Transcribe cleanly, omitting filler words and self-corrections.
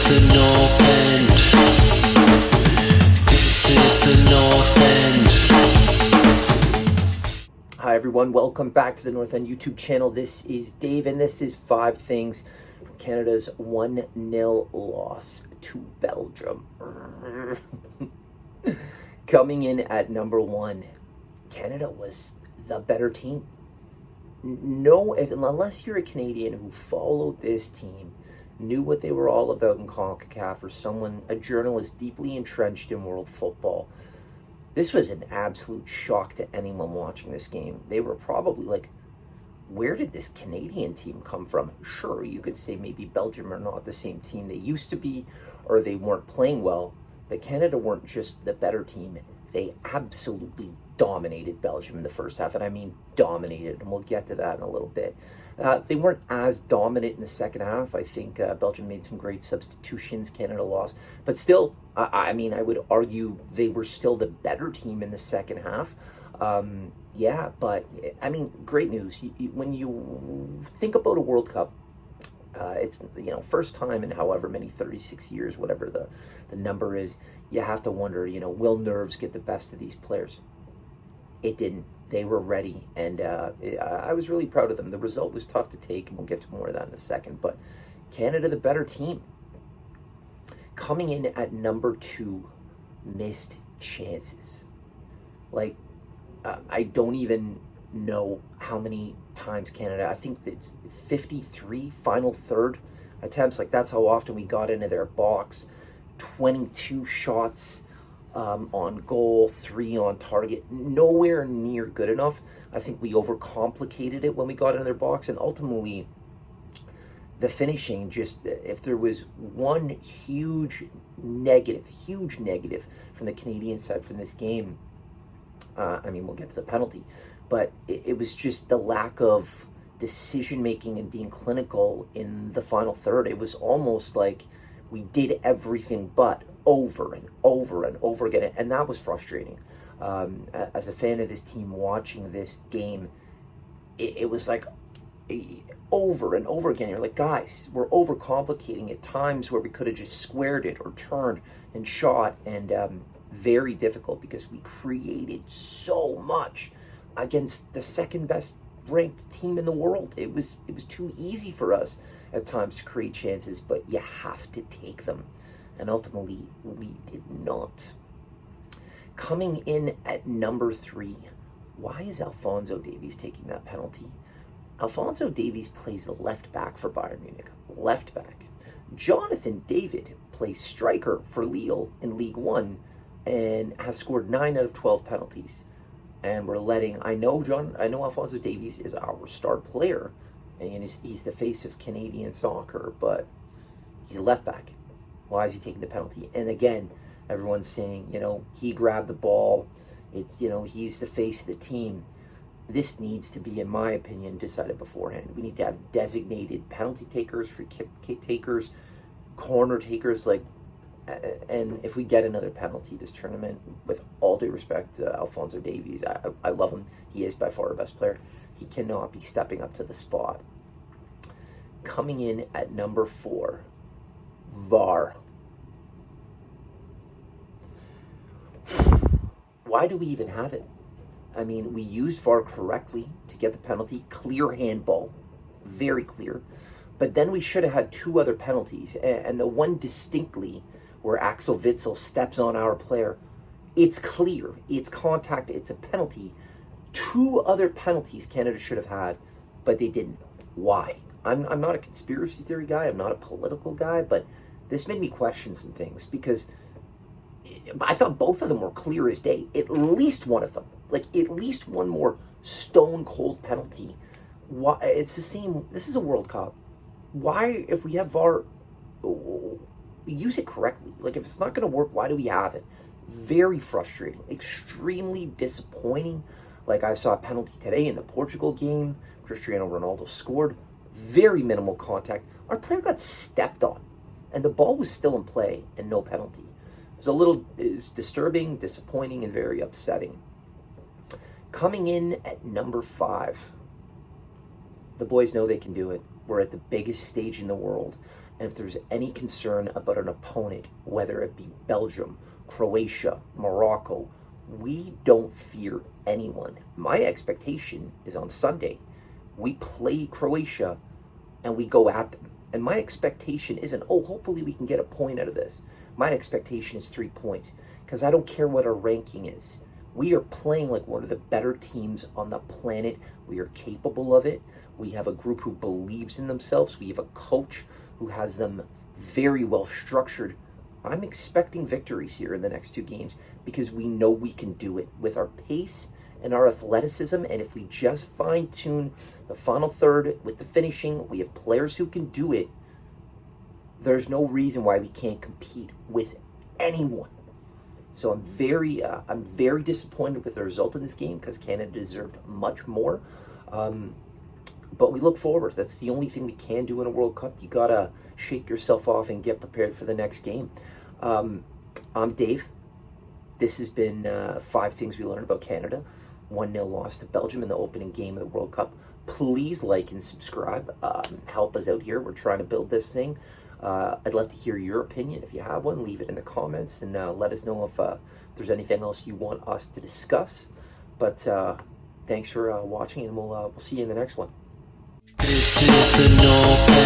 is the North End. This is the North End. Hi everyone, welcome back to the North End YouTube channel. This is Dave and this is 5 things from Canada's 1-0 loss to Belgium. Coming in at number 1, Canada was the better team. Unless you're a Canadian who followed this team, knew what they were all about in CONCACAF, or a journalist deeply entrenched in world football, this was an absolute shock to anyone watching this game. They were probably like, where did this Canadian team come from? Sure, you could say maybe Belgium are not the same team they used to be, or they weren't playing well, but Canada weren't just the better team. They absolutely dominated Belgium in the first half, and I mean dominated, and we'll get to that in a little bit. They weren't as dominant in the second half. I think Belgium made some great substitutions, Canada lost, but still, I would argue they were still the better team in the second half. Great news. When you think about a World Cup, it's first time in however many 36 years, whatever the number is, you have to wonder, will nerves get the best of these players? It didn't. They were ready, and I was really proud of them. The result was tough to take, and we'll get to more of that in a second, but Canada, the better team. Coming in at number 2, missed chances. I don't even know how many times Canada, I think it's 53 final third attempts. That's how often we got into their box. 22 shots on goal, 3 on target, nowhere near good enough. I think we overcomplicated it when we got in their box, and ultimately the finishing, just if there was one huge negative from the Canadian side from this game, we'll get to the penalty, but it was just the lack of decision making and being clinical in the final third. It was almost like we did everything but over and over and over again, and that was frustrating. As a fan of this team watching this game, it was like over and over again. You're like, guys, we're overcomplicating at times where we could have just squared it or turned and shot, and very difficult because we created so much against the second best ranked team in the world. It was too easy for us at times to create chances, but you have to take them, and ultimately we did not. Coming in at number 3, why is Alphonso Davies taking that penalty? Alphonso Davies plays left back for Bayern Munich, left back. Jonathan David plays striker for Lille in League 1 and has scored 9 out of 12 penalties. And we're I know Alphonso Davies is our star player, and he's the face of Canadian soccer, but he's a left back. Why is he taking the penalty? And again, everyone's saying, he grabbed the ball. It's, he's the face of the team. This needs to be, in my opinion, decided beforehand. We need to have designated penalty takers, free kick takers, corner takers, and if we get another penalty this tournament, with all due respect to Alphonso Davies, I love him. He is by far our best player. He cannot be stepping up to the spot. Coming in at number 4, VAR. Why do we even have it? We used VAR correctly to get the penalty. Clear handball. Very clear. But then we should have had 2 other penalties, and the one distinctly where Axel Witsel steps on our player, it's clear, it's contact, it's a penalty. 2 other penalties Canada should have had, but they didn't. Why? I'm not a conspiracy theory guy, I'm not a political guy, but this made me question some things, because I thought both of them were clear as day. At least one of them, at least one more stone cold penalty. Why? It's the same. This is a World Cup. Why, if we have VAR, use it correctly? If it's not going to work, why do we have it? Very frustrating, extremely disappointing. I saw a penalty today in the Portugal game. Cristiano Ronaldo scored. Very minimal contact. Our player got stepped on, and the ball was still in play, and no penalty. It's disturbing, disappointing, and very upsetting. Coming in at number 5, the boys know they can do it. We're at the biggest stage in the world, And if there's any concern about an opponent, whether it be Belgium, Croatia, Morocco, we don't fear anyone. My expectation is on Sunday, we play Croatia and we go at them. And my expectation isn't, oh, hopefully we can get a point out of this. My expectation is 3 points, because I don't care what our ranking is. We are playing like one of the better teams on the planet. We are capable of it. We have a group who believes in themselves. We have a coach who has them very well structured. I'm expecting victories here in the next 2 games, because we know we can do it with our pace and our athleticism. And if we just fine tune the final third with the finishing, we have players who can do it. There's no reason why we can't compete with anyone. So I'm very disappointed with the result in this game, because Canada deserved much more. But we look forward. That's the only thing we can do in a World Cup. You gotta shake yourself off and get prepared for the next game. I'm Dave. This has been 5 things we learned about Canada. 1-0 loss to Belgium in the opening game of the World Cup. Please like and subscribe. Help us out here. We're trying to build this thing. I'd love to hear your opinion. If you have one, leave it in the comments, and let us know if there's anything else you want us to discuss. But thanks for watching, and we'll see you in the next one. This is the North End.